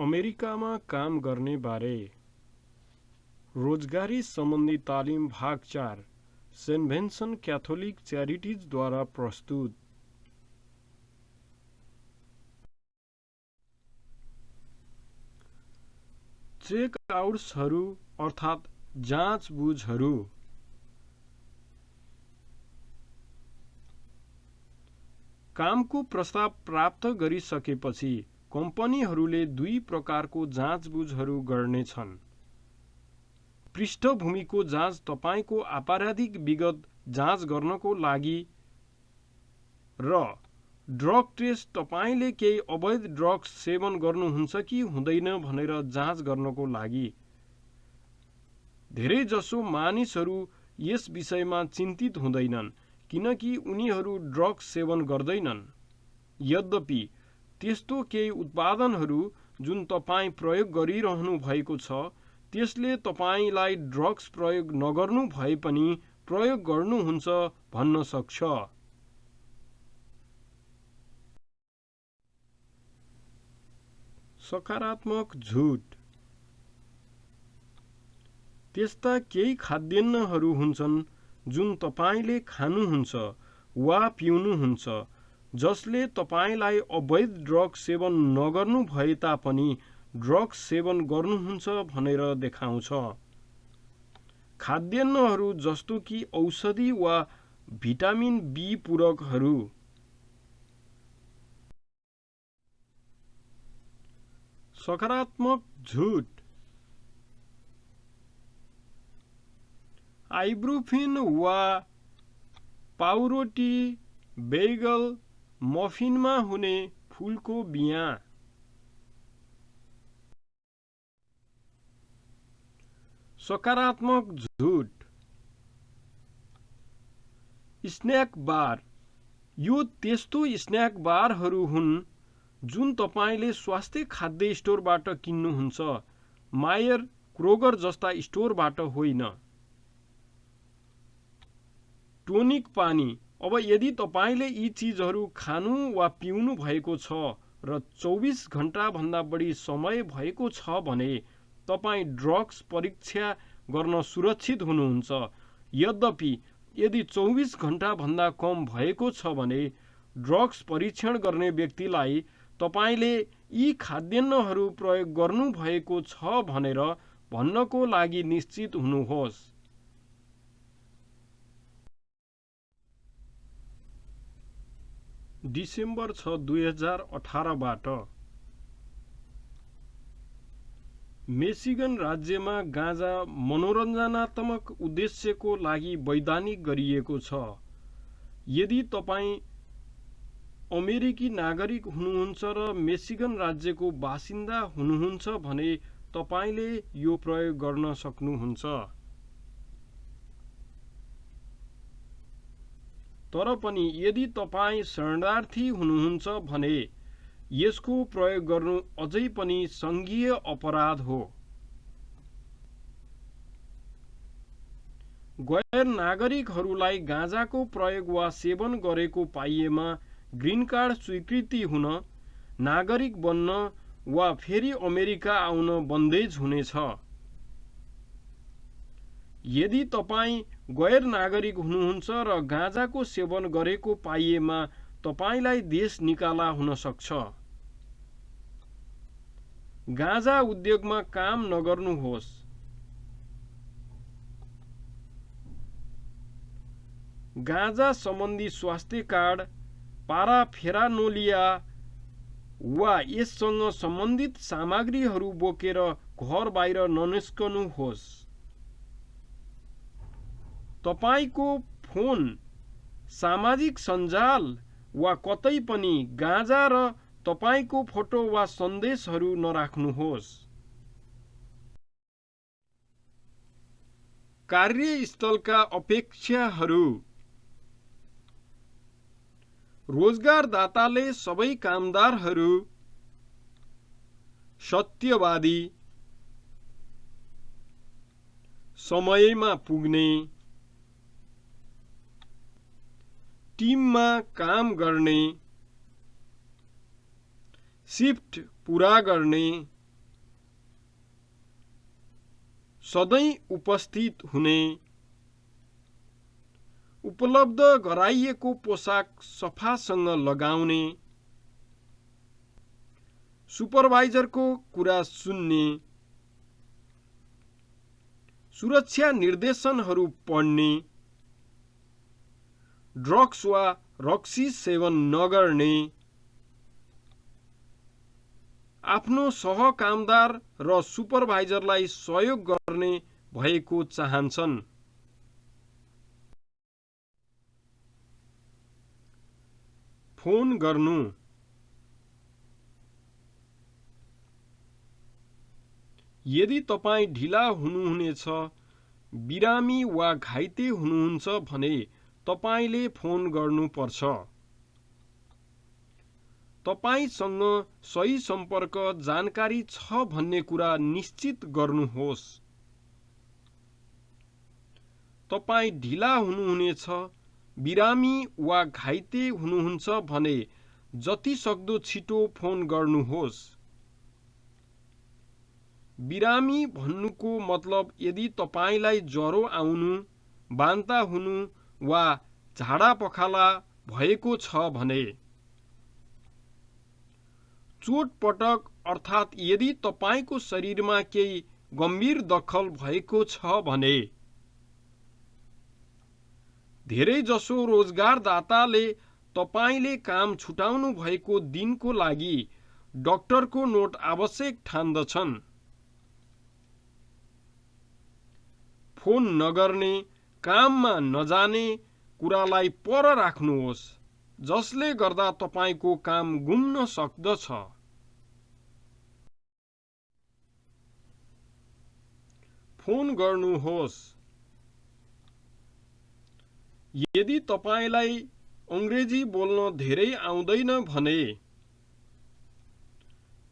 अमेरिकामा काम गर्ने बारे रोजगारी सम्बन्धी तालिम भाग 4 सेन्ट भिन्सेन्ट क्याथोलिक च्यारिटिजद्वारा प्रस्तुत। चेकआउट्सहरू अर्थात् जाँचबुझहरू। कामको प्रस्ताव प्राप्त गरिसकेपछि कम्पनीहरूले दुई प्रकारको जाँचबुझहरू गर्नेछन्। पृष्ठभूमिको जाँच तपाईको आपराधिक विगत जाँच गर्नको लागि र ड्रग टेस्ट तपाईले केही अवैध ड्रग्स सेवन गर्नुहुन्छ कि हुँदैन भनेर जाँच गर्नको लागि। धेरैजसो मानिसहरू यस विषयमा चिन्तित हुँदैनन् किनकि उनीहरू ड्रग्स सेवन गर्दैनन्। यद्यपि त्यस्तो केही उत्पादनहरू जुन तपाईं प्रयोग गरिरहनु भएको छ त्यसले तपाईंलाई ड्रग्स प्रयोग नगर्नु भए पनि प्रयोग गर्नुहुन्छ भन्न सक्छ। सकारात्मक झुट। त्यस्ता केही खाद्यान्नहरू हुन्छन् जुन तपाईले खानुहुन्छ वा पिउनुहुन्छ जसले तपाईलाई अवैध ड्रग सेवन नगर्नु भए तापनि ड्रग्स सेवन गर्नुहुन्छ भनेर देखाउँछ। खाद्यान्नहरू जस्तो कि औषधि वा भिटामिन बी पूरकहरू। सकारात्मक झुट। आइब्रुफिन वा पाउरोटी, बेगल, मफिनमा हुने फूलको बियाँ। सकारात्मक झुट। स्न्याक बार। यो त्यस्तो स्न्याक बारहरू हुन् जुन तपाईले स्वास्थ्य खाद्य स्टोरबाट किन्नुहुन्छ, मायर, क्रोगर जस्ता स्टोरबाट होइन। टोनिक पानी। अब यदि तपाईले यी चीजहरू खानु वा पिउनु भएको छ र 24 घण्टा भन्दा बढी समय भएको छ भने तपाई ड्रग्स परीक्षा गर्न सुरक्षित हुनुहुन्छ। यद्यपि यदि 24 घण्टा भन्दा कम भएको छ भने ड्रग्स परीक्षण गर्ने व्यक्तिलाई तपाईले यी खाद्यान्नहरू प्रयोग गर्नु भएको छ भनेर भन्नको लागि निश्चित हुनुहोस्। डिसेम्बर 6, 2018 बाट मिशिगन राज्यमा गाँजा मनोरञ्जनात्मक उद्देश्यको लागि वैधानिक गरिएको छ। यदि तपाईं अमेरिकी नागरिक हुनुहुन्छ र मिशिगन राज्यको बासिन्दा हुनुहुन्छ भने तपाईले यो प्रयोग गर्न सक्नुहुन्छ। तर पनि यदि तपाईं शरणार्थी हुनुहुन्छ भने यसको प्रयोग गर्नु अझै पनि संघीय अपराध हो। गैर नागरिकहरूलाई गाँजाको प्रयोग वा सेवन गरेको पाइएमा ग्रीन कार्ड स्वीकृति हुन, नागरिक बन्न वा फेरि अमेरिका आउन बन्देज हुनेछ। यदि तपाईं गैर नागरिक हुनुहुन्छ र गाँजाको सेवन गरेको पाइएमा तपाईलाई देश निकाला हुन सक्छ। गाँजा उद्योगमा काम नगर्नुहोस्। गाँजा सम्बन्धी स्वास्थ्य कार्ड, पाराफेरानोलिया वा यससँग सम्बन्धित सामग्रीहरू बोकेर घर बाहिर ननिस्कनुहोस्। तपाईको फोन, सामाजिक सञ्जाल वा कतै पनि गाँजा र तपाईको फोटो वा सन्देशहरू नराख्नुहोस्। कार्यस्थलका अपेक्षाहरू। रोजगारदाताले सबै कामदारहरू सत्यवादी, समयमा पुग्ने, टिममा काम गर्ने, शिफ्ट पूरा गर्ने, सधैँ उपस्थित हुने, उपलब्ध गराइएको पोशाक सफासँग लगाउने, सुपरभाइजरको कुरा सुन्ने, सुरक्षा निर्देशनहरू पढ्ने, ड्रग्स वा रक्सी सेवन नगर्ने, आफ्नो सहकामदार र सुपरभाइजरलाई सहयोग गर्ने भएको चाहन्छन्। फोन गर्नु, यदि तपाईँ ढिला हुनुहुनेछ, बिरामी वा घाइते हुनुहुन्छ भने तपाईले फोन गर्नुपर्छ। तपाईसँग सही सम्पर्क जानकारी छ भन्ने कुरा निश्चित गर्नुहोस्। तपाईँ ढिला हुनुहुनेछ, बिरामी वा घाइते हुनुहुन्छ भने जति सक्दो छिटो फोन गर्नुहोस्। बिरामी भन्नुको मतलब यदि तपाईलाई ज्वरो आउनु, बान्ता हुनु वा झाडा पखाला भएको छ भने। चोटपटक अर्थात् यदि तपाईको शरीरमा केही गम्भीर दखल भएको छ भने। धेरैजसो रोजगारदाताले तपाईले काम छुटाउनु भएको दिनको लागि डाक्टरको नोट आवश्यक ठान्दछन्। फोन नगर्ने, काममा नजाने कुरालाई पर राख्नुहोस्, जसले गर्दा तपाईको काम गुम्न सक्दछ। फोन गर्नुहोस्। यदि तपाईलाई अंग्रेजी बोल्न धेरै आउँदैन भने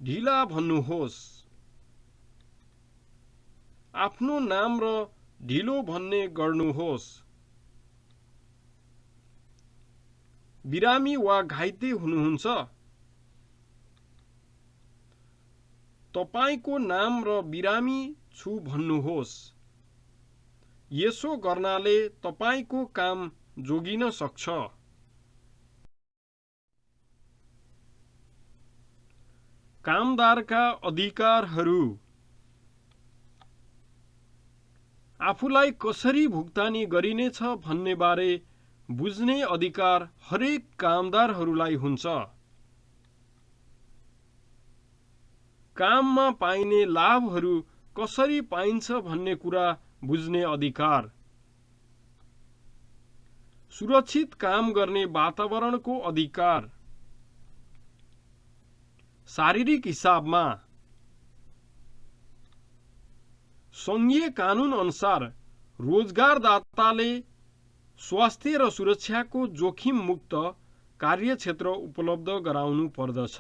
ढिला भन्नुहोस्। आफ्नो नाम र ढिलो भन्ने गर्नुहोस्। बिरामी वा घाइते हुनुहुन्छ? तपाईको नाम र बिरामी छु भन्नुहोस्। यसो गर्नाले तपाईको काम जोगिन सक्छ। कामदारका अधिकारहरू। आफूलाई कसरी भुक्तानी गरिनेछ भन्ने बारे बुझ्ने अधिकार हरेक कामदारहरूलाई हुन्छ। काममा पाइने लाभहरू कसरी पाइन्छ भन्ने कुरा बुझ्ने अधिकार। सुरक्षित काम गर्ने वातावरणको अधिकार। शारीरिक हिसाबमा संघीय कानून अनुसार रोजगारदाताले स्वास्थ्य र सुरक्षाको जोखिम मुक्त कार्यक्षेत्र उपलब्ध गराउनु पर्दछ।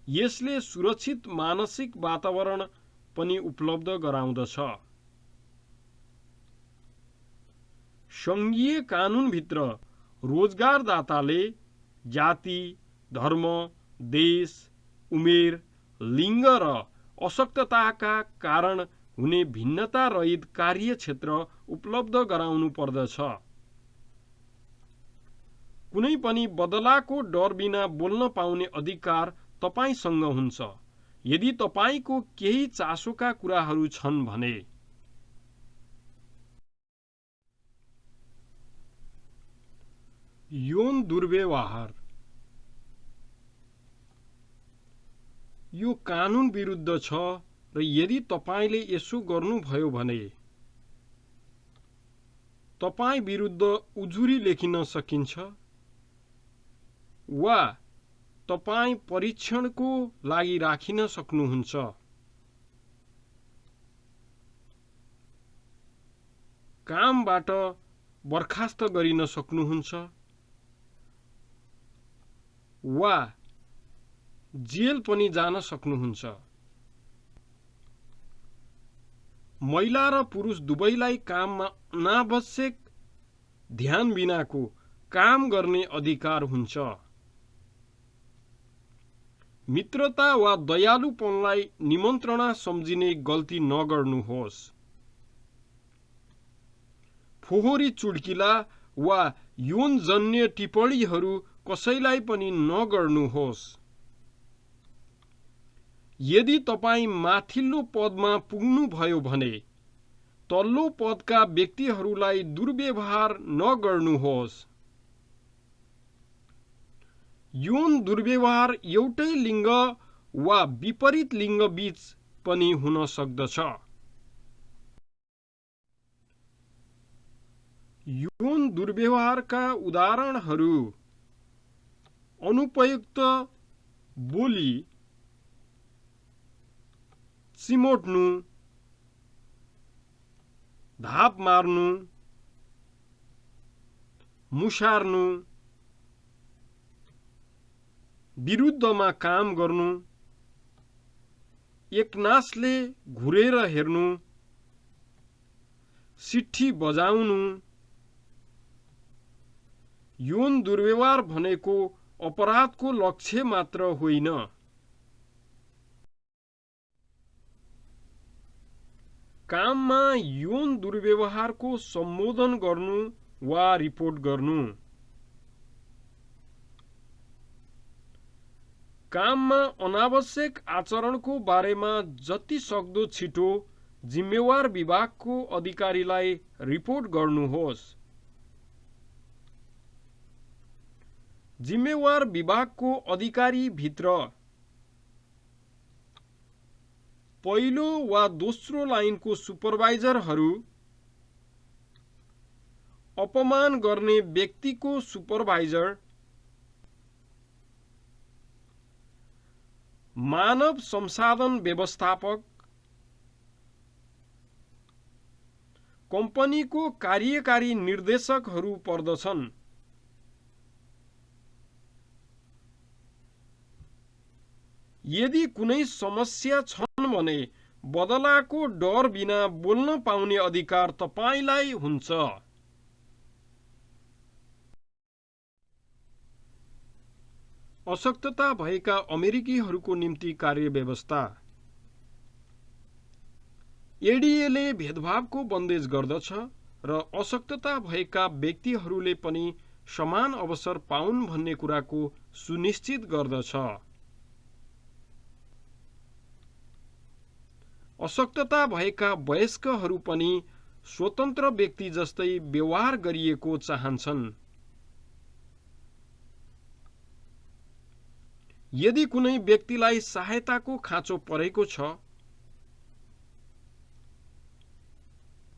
यसले सुरक्षित मानसिक वातावरण पनि उपलब्ध गराउँदछ। संघीय कानूनभित्र रोजगारदाताले जाति, धर्म, देश, उमेर, लिङ्ग र अशक्तताका कारण हुने भिन्नता रहित कार्यक्षेत्र उपलब्ध गराउनु पर्दछ। कुनै पनि बदलाको डर बिना बोल्न पाउने अधिकार तपाईसँग हुन्छ, यदि तपाईको केही चासोका कुराहरू छन् भने। यौन दुर्व्यवहार। यो कानून विरुद्ध छ र यदि तपाईले यसो गर्नुभयो भने तपाई विरुद्ध उजुरी लेखिन सकिन्छ वा तपाई परीक्षणको लागि राखिन सक्नुहुन्छ। कामबाट बर्खास्त गरिन सक्नुहुन्छ वा जेल पनि जान सक्नुहुन्छ। महिला र पुरुष दुवैलाई काममा अनावश्यक ध्यान बिनाको काम गर्ने अधिकार हुन्छ। मित्रता वा दयालुपनलाई निमन्त्रणा सम्झिने गल्ती नगर्नुहोस्। फोहोरी चुड्किला वा यौनजन्य टिप्पणीहरू कसैलाई पनि नगर्नुहोस्। यदि तपाईँ माथिल्लो पदमा पुग्नुभयो भने तल्लो पदका व्यक्तिहरूलाई दुर्व्यवहार नगर्नुहोस्। यौन दुर्व्यवहार एउटै लिङ्ग वा विपरीत लिङ्ग बीच पनि हुन सक्दछ। यौन दुर्व्यवहारका उदाहरणहरू अनुपयुक्त बोली, चिमोट्नु, धाप मार्नु, मुसार्नु, विरुद्धमा काम गर्नु, एकनासले घुरेर हेर्नु, सिट्ठी बजाउनु। यौन दुर्व्यवहार भनेको अपराधको लक्ष्य मात्र होइन। काममा यौन दुर्व्यवहारको सम्बोधन गर्नु वा रिपोर्ट गर्नु। काममा अनावश्यक आचरणको बारेमा जति सक्दो छिटो जिम्मेवार विभागको अधिकारीलाई रिपोर्ट गर्नुहोस्। जिम्मेवार विभागको अधिकारी भित्र पहिलो वा दोस्रो लाइनको सुपरभाइजरहरू, अपमान गर्ने व्यक्तिको सुपरभाइजर, मानव संसाधन व्यवस्थापक, कम्पनीको कार्यकारी निर्देशकहरू पर्दछन्। यदि कुनै समस्या छन् भने बदलाको डर बिना बोल्न पाउने अधिकार तपाईलाई हुन्छ। अशक्तता भएका अमेरिकीहरूको निम्ति कार्यव्यवस्था। एडीएले भेदभावको बन्देज गर्दछ र अशक्तता भएका व्यक्तिहरूले पनि समान अवसर पाउन् भन्ने कुराको सुनिश्चित गर्दछ। अशक्तता भएका वयस्कहरू पनि स्वतन्त्र व्यक्ति जस्तै व्यवहार गरिएको चाहन्छन्। यदि कुनै व्यक्तिलाई सहायताको खाँचो परेको छ,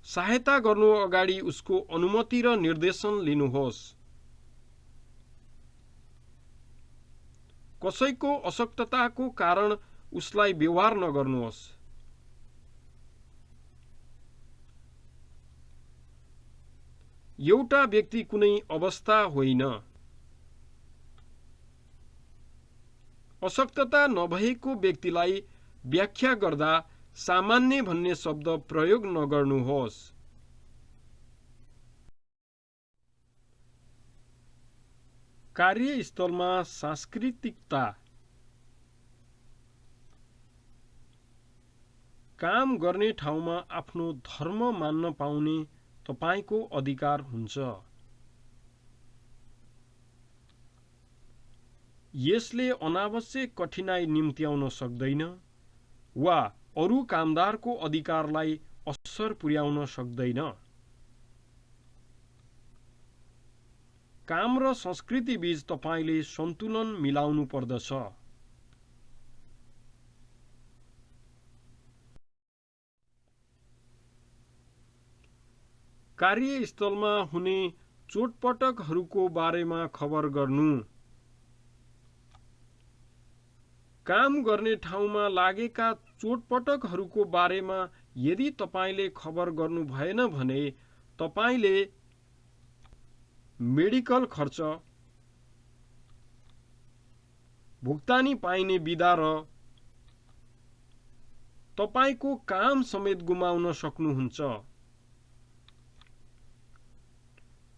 सहायता गर्नु अगाडि उसको अनुमति र निर्देशन लिनुहोस्। कसैको अशक्तताको कारण उसलाई व्यवहार नगर्नुहोस्। एउटा व्यक्ति कुनै अवस्था होइन। अशक्तता नभएको व्यक्तिलाई व्याख्या गर्दा सामान्य भन्ने शब्द प्रयोग नगर्नुहोस्। कार्यस्थलमा सांस्कृतिकता। काम गर्ने ठाउँमा आफ्नो धर्म मान्न पाउने तपाईको अधिकार हुन्छ। यसले अनावश्यक कठिनाई निम्त्याउन सक्दैन वा अरू कामदारको अधिकारलाई असर पुर्याउन सक्दैन। काम र संस्कृति बीच तपाईले सन्तुलन मिलाउनु पर्दछ। कार्यस्थलमा हुने चोटपटकहरूको बारेमा खबर गर्नु। काम गर्ने ठाउँमा लागेका चोटपटकहरूको बारेमा यदि तपाईले खबर गर्नु भएन भने तपाईले मेडिकल खर्च, भुक्तानी पाइने बिदा र तपाईको काम समेत गुमाउन सक्नुहुन्छ।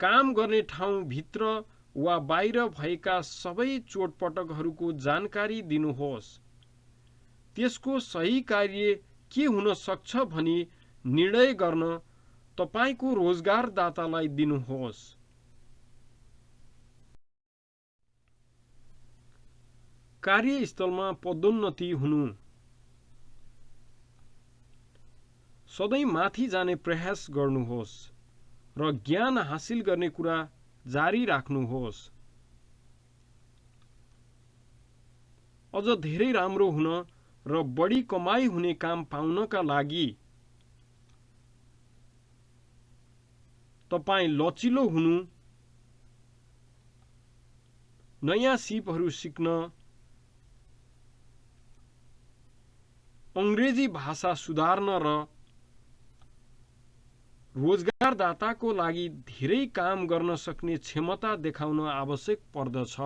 काम गर्ने ठाउँ भित्र वा बाहिर भएका सबै चोटपटकहरूको जानकारी दिनुहोस्। त्यसको सही कार्य के हुन सक्छ भनी निर्णय गर्न तपाईको रोजगारदातालाई दिनुहोस्। कार्यस्थलमा पदोन्नति हुनु। सधैँ माथि जाने प्रयास गर्नुहोस् र ज्ञान हासिल गर्ने कुरा जारी राख्नुहोस्। अझ धेरै राम्रो हुन र बढी कमाई हुने काम पाउनका लागि तपाई लचिलो हुनु, नयाँ सिपहरू सिक्न, अंग्रेजी भाषा सुधार्न र रोजगारदाताको लागि धेरै काम गर्न सक्ने क्षमता देखाउन आवश्यक पर्दछ।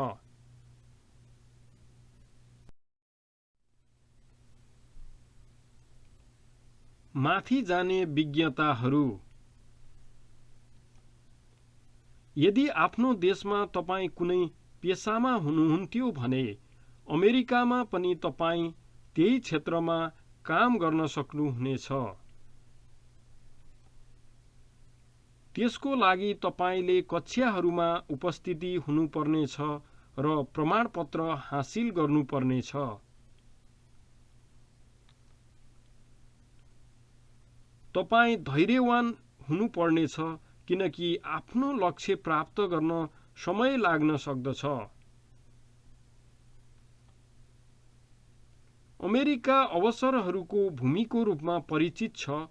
माथि जाने विज्ञताहरू। यदि आफ्नो देशमा तपाई कुनै पेशामा हुनुहुन्थ्यो भने अमेरिकामा पनि तपाई त्यही क्षेत्रमा काम गर्न सक्नुहुनेछ। त्यसको लागि तपाईले कक्षाहरूमा उपस्थिति हुनुपर्नेछ र प्रमाणपत्र हासिल गर्नुपर्नेछ। तपाई धैर्यवान हुनुपर्नेछ किनकि आफ्नो लक्ष्य प्राप्त गर्न समय लाग्न सक्दछ। अमेरिका अवसरहरूको भूमिको रूपमा परिचित छ।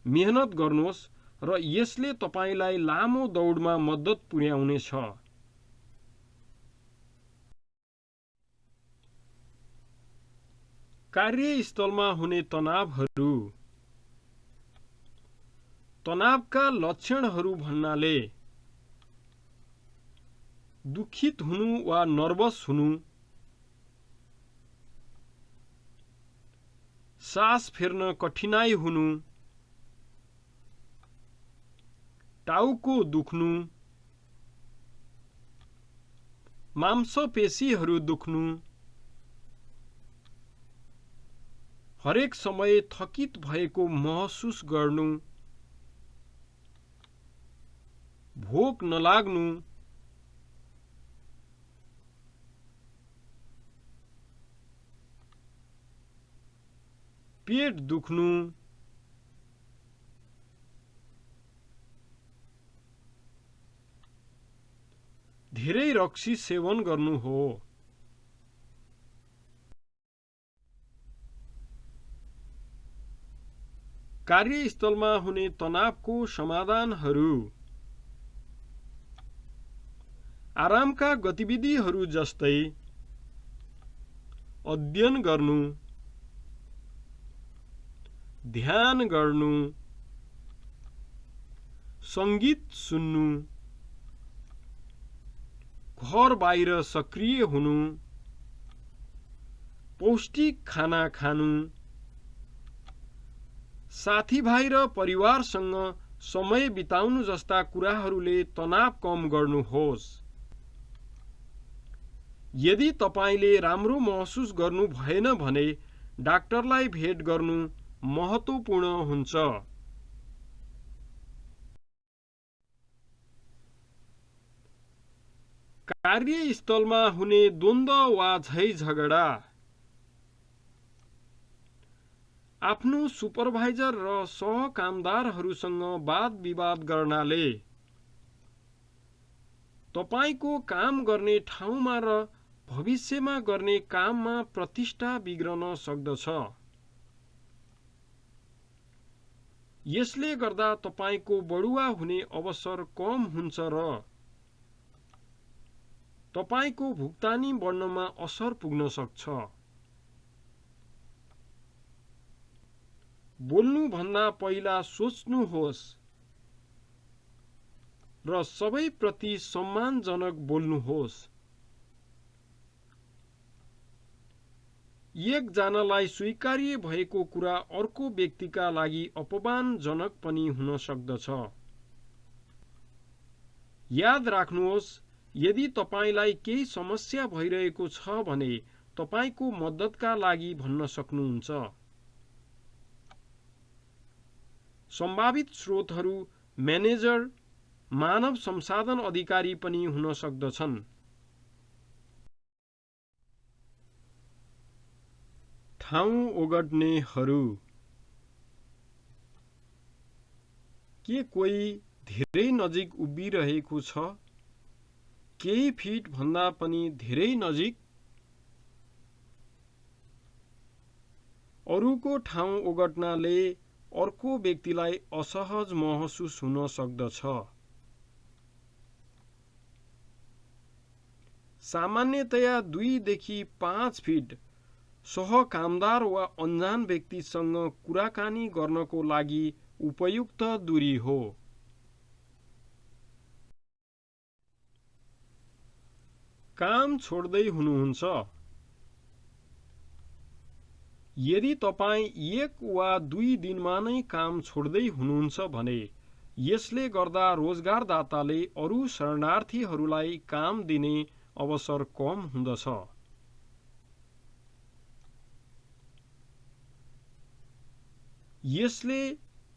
मेहनत गर्नुहोस् र यसले तपाईलाई लामो दौडमा मद्दत पुर्याउनेछ। कार्यस्थलमा हुने तनावहरू। तनावका लक्षणहरू भन्नाले दुखित हुनु वा नर्भस हुनु, सास फेर्न कठिनाई हुनु, टाउको दुख्नु, मांसपेशीहरू दुख्नु, हरेक समय थकित भएको महसुस गर्नु, भोक नलाग्नु, पेट दुख्नु, धेरै रक्सी सेवन गर्नु हो। कार्यस्थलमा हुने तनावको समाधानहरू। आरामका गतिविधिहरू जस्तै अध्ययन गर्नु, ध्यान गर्नु, संगीत सुन्नु, घर बाहिर सक्रिय हुनु, पौष्टिक खाना खानु, साथीभाइ र परिवारसँग समय बिताउनु जस्ता कुराहरूले तनाव कम गर्नुहोस्। यदि तपाईले राम्रो महसुस गर्नु भएन भने डाक्टरलाई भेट गर्नु महत्त्वपूर्ण हुन्छ। कार्यस्थलमा हुने द्वन्द्व वा झैझगडा। आफ्नो सुपरभाइजर र सहकामदारहरूसँग वाद विवाद गर्नाले तपाईको काम गर्ने ठाउँमा र भविष्यमा गर्ने काममा प्रतिष्ठा बिग्रन सक्दछ। यसले गर्दा तपाईको बढुवा हुने अवसर कम हुन्छ र तपाईको भुक्तानी बढ्नमा असर पुग्न सक्छ। बोल्नु भन्दा पहिला सोच्नुहोस् र सबै प्रति सम्मानजनक बोल्नुहोस्। एकजनालाई स्वीकार्य भएको कुरा अर्को व्यक्तिका लागि अपमानजनक पनि हुन सक्दछ। याद राख्नुहोस्, यदि तपाईलाई केही समस्या भइरहेको छ भने तपाईको मद्दतका लागि भन्न सक्नुहुन्छ। सम्भावित स्रोतहरू म्यानेजर, मानव संसाधन अधिकारी पनि हुन सक्दछन्। ठाउँ ओगट्नेहरू। के कोही धेरै नजिक उभिरहेको छ? केही फिट भन्दा पनि धेरै नजिक? अरूको ठाउँ ओगट्नाले अर्को व्यक्तिलाई असहज महसुस हुन सक्दछ। सामान्यतया 2 देखि 5 फिट सहकामदार वा अनजान व्यक्तिसँग कुराकानी गर्नको लागि उपयुक्त दूरी हो। काम छोड्दै हुनुहुन्छ? यदि तपाईं 1 वा 2 दिनमा नै काम छोड्दै हुनुहुन्छ भने यसले गर्दा रोजगारदाताले अरू शरणार्थीहरूलाई काम दिने अवसर कम हुँदछ। यसले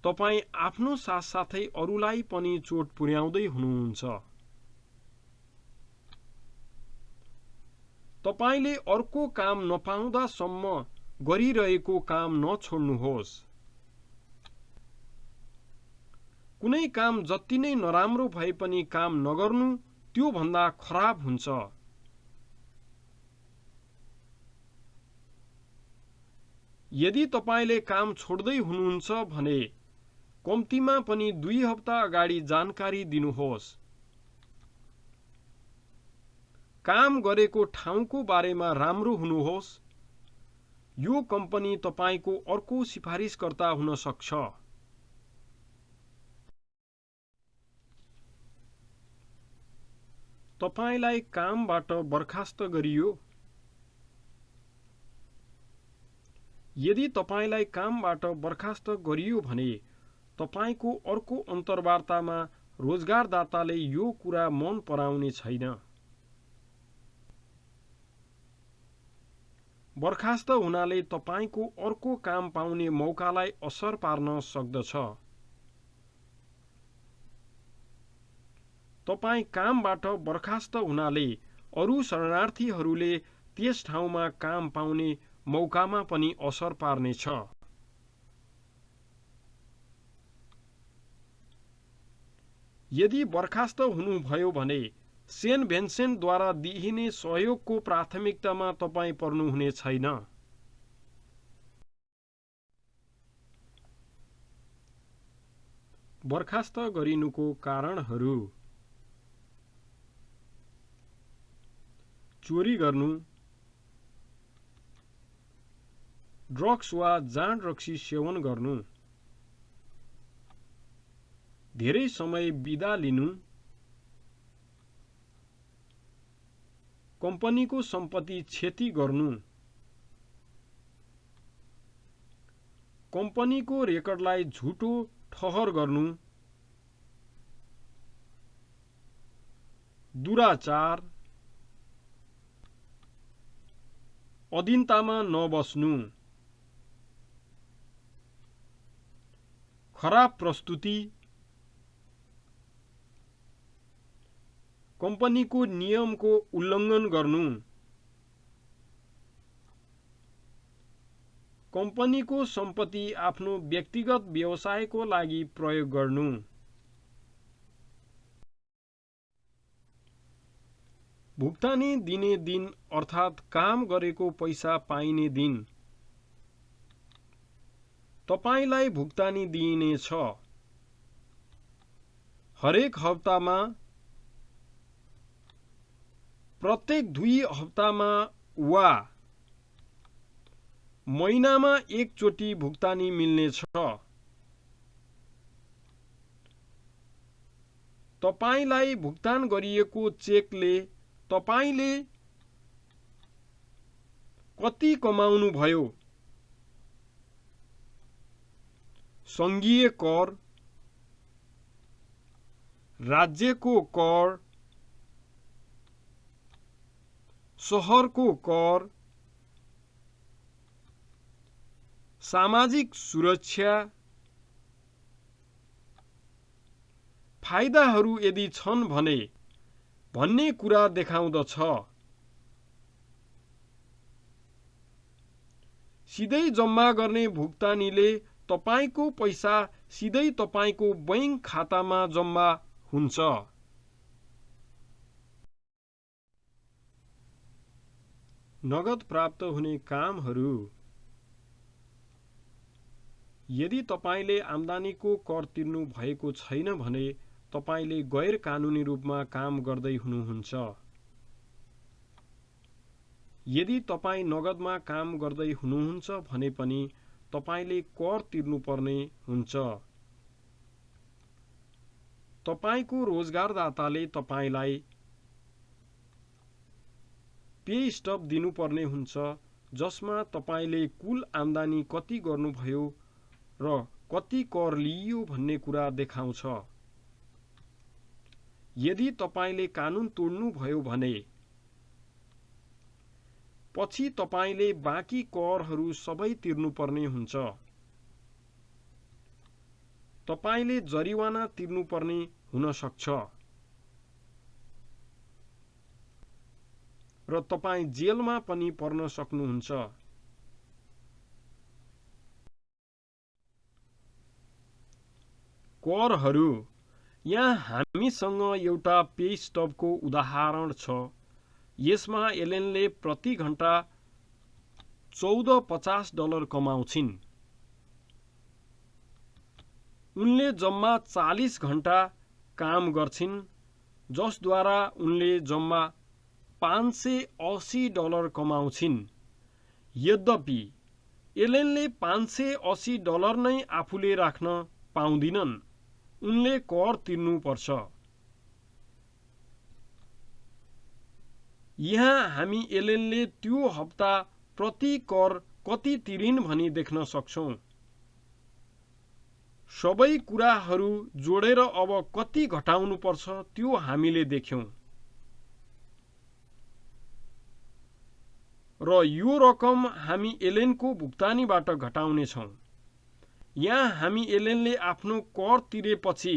तपाईं आफ्नो साथसाथै अरूलाई पनि चोट पुर्याउँदै हुनुहुन्छ। तपाईले अर्को काम नपाउँदासम्म गरिरहेको काम नछोड्नुहोस्। कुनै काम जति नै नराम्रो भए पनि काम नगर्नु त्यो भन्दा खराब हुन्छ। यदि तपाईले काम छोड्दै हुनुहुन्छ भने कम्तीमा पनि 2 हप्ता अगाडि जानकारी दिनुहोस्। काम गरेको ठाउँको बारेमा राम्रो हुनुहोस्। यो कम्पनी तपाईको अर्को सिफारिसकर्ता हुन सक्छ। तपाईलाई कामबाट बर्खास्त गरियो? यदि तपाईलाई कामबाट बर्खास्त गरियो भने तपाईको अर्को अन्तर्वार्तामा रोजगारदाताले यो कुरा मन पराउने छैन। बर्खास्त हुनाले तपाईको अर्को काम पाउने मौकालाई असर पार्न सक्दछ। तपाई कामबाट बर्खास्त हुनाले अरू शरणार्थीहरूले त्यस ठाउँमा काम पाउने मौकामा पनि असर पार्नेछ। यदि बर्खास्त हुनुभयो भने सेन भेन्सेन्टद्वारा दिइने सहयोगको प्राथमिकतामा तपाई पर्नुहुने छैन। बर्खास्त गरिनुको कारणहरू: चोरी गर्नु, ड्रग्स वा जाँड रक्सी सेवन गर्नु, धेरै समय बिदा लिनु, कम्पनीको सम्पत्ति क्षति गर्नु, कम्पनीको रेकर्डलाई झुटो ठहर गर्नु, दुराचार, अधीनतामा नबस्नु, खराब प्रस्तुति, कम्पनीको नियमको उल्लङ्घन गर्नु, कम्पनीको सम्पत्ति आफ्नो व्यक्तिगत व्यवसायको लागि प्रयोग गर्नु, भुक्तानी दिने दिन अर्थात् काम गरेको पैसा पाइने दिन। तपाईलाई भुक्तानी दिइनेछ। हरेक हप्तामा, प्रत्येक 2 हप्तामा वा महिनामा एकचोटि भुक्तानी मिल्नेछ। तपाईलाई भुक्तान गरिएको चेकले तपाईले कति कमाउनु भयो, सङ्घीय कर, राज्यको कर, शहरको कर, सामाजिक सुरक्षा, फाइदाहरू यदि छन् भने भन्ने कुरा देखाउँदछ। सिधै जम्मा गर्ने भुक्तानीले तपाईको पैसा सिधै तपाईको बैंक खातामा जम्मा हुन्छ। नगद प्राप्त हुने कामहरू। यदि तपाईले आम्दानीको कर तिर्नु भएको छैन भने तपाईले गैर कानुनी रूपमा काम गर्दै हुनुहुन्छ। यदि तपाई नगदमा काम गर्दै हुनुहुन्छ भने पनि तपाईले कर तिर्नुपर्ने हुन्छ। तपाईको रोजगारदाताले तपाईलाई पे स्टप दिनुपर्ने हुन्छ जसमा तपाईले कुल आम्दानी कति गर्नुभयो र कति कर लिइयो भन्ने कुरा देखाउँछ। यदि तपाईले कानुन तोड्नु भयो भने पछि तपाईले बाँकी करहरू सबै तिर्नुपर्ने हुन्छ। तपाईले जरिवाना तिर्नुपर्ने हुन सक्छ र तपाई जेलमा पनि पर्न सक्नुहुन्छ। करहरू। यहाँ हामीसँग एउटा पे स्टबको उदाहरण छ। यसमा एलेनले प्रति घण्टा $14.50 कमाउँछिन्। उनले जम्मा 40 घण्टा काम गर्छिन् जसद्वारा उनले जम्मा $580 कमाउँछिन्। यद्यपि एलेनले $580 नै आफूले राख्न पाउँदिनन्। उनले कर तिर्नु पर्छ। यहाँ हामी एलेनले त्यो हप्ता प्रति कर कति तिरिन् भनी देख्न सक्छौं। सबै कुराहरू जोडेर अब कति घटाउनु पर्छ त्यो हामीले देख्यौं र यो रकम हामी एलेनको भुक्तानीबाट घटाउने छौं। यहाँ हामी एलेनले आफ्नो कर तिरेपछि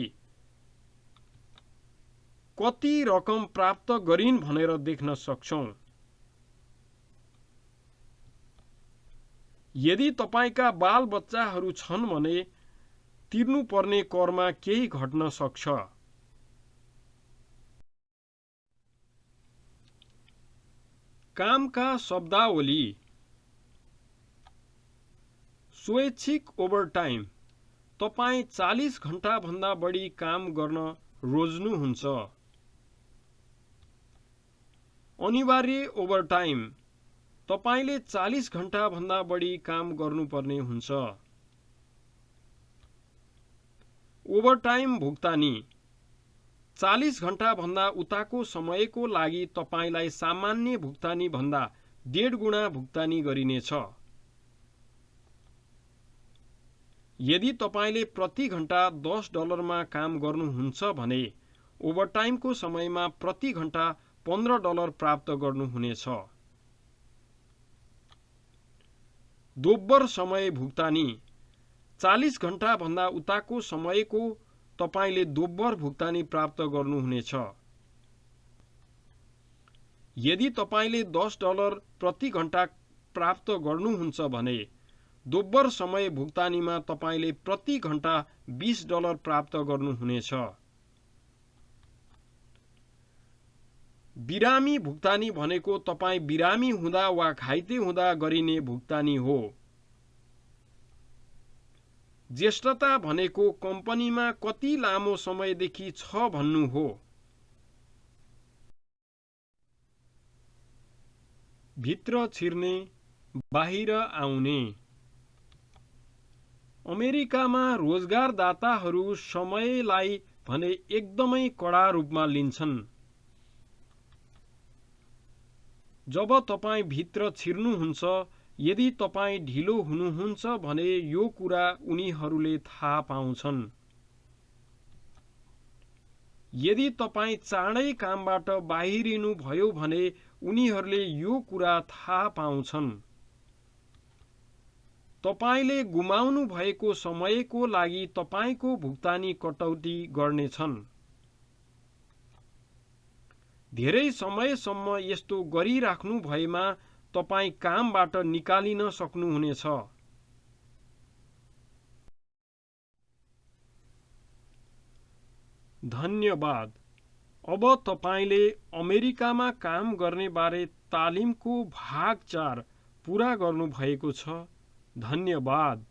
कति रकम प्राप्त गरिन् भनेर देख्न सक्छौं। यदि तपाईका बालबच्चाहरू छन् भने तिर्नुपर्ने करमा केही घट्न सक्छ। कामका शब्दावली। स्वैच्छिक ओभरटाइम। तपाई 40 घण्टा भन्दा बढी काम गर्न रोज्नुहुन्छ। अनिवार्य ओभरटाइम। तपाईले 40 घण्टा भन्दा बढी काम गर्नुपर्ने हुन्छ। ओभरटाइम भुक्तानी। 40 घण्टा भन्दा उताको समयको लागि तपाईलाई सामान्य भुक्तानी भन्दा 1.5 गुणा भुक्तानी गरिनेछ। यदि तपाईले प्रति घण्टा $10 मा काम गर्नुहुन्छ भने ओभरटाइमको समयमा प्रति घण्टा $15 प्राप्त गर्नुहुनेछ। दोब्बर समय भुक्तानी। 40 घण्टा भन्दा उताको समयको तपाईले दोब्बर भुक्तानी प्राप्त गर्नुहुनेछ। यदि तपाईले $10 प्रति घण्टा प्राप्त गर्नुहुन्छ भने दोब्बर समय भुक्तानीमा तपाईले प्रति घण्टा $20 प्राप्त गर्नुहुनेछ। बिरामी भुक्तानी भनेको तपाई बिरामी हुँदा वा घाइते हुँदा गरिने भुक्तानी हो। ज्येष्ठता भनेको कम्पनीमा कति लामो समयदेखि छ भन्नु हो। भित्र छिर्ने, बाहिर आउने। अमेरिकामा रोजगारदाताहरू समयलाई भने एकदमै कडा रूपमा लिन्छन्। जब तपाई भित्र छिर्नुहुन्छ, यदि तपाई ढिलो हुनुहुन्छ भने यो कुरा उनीहरूले थाहा पाउँछन्। यदि तपाई चाँडै कामबाट बाहिरिनु भयो भने उनीहरूले यो कुरा थाहा पाउँछन्। तपाईले गुमाउनु भएको समयको लागि तपाईको भुक्तानी कटौती गर्नेछन्। धेरै समयसम्म यस्तो गरिराख्नु भएमा तपाई कामबाट निकालिन सक्नुहुनेछ। धन्यवाद। अब तपाईले अमेरिकामा काम गर्ने बारे तालिमको भाग 4 पूरा गर्नुभएको छ। धन्यवाद।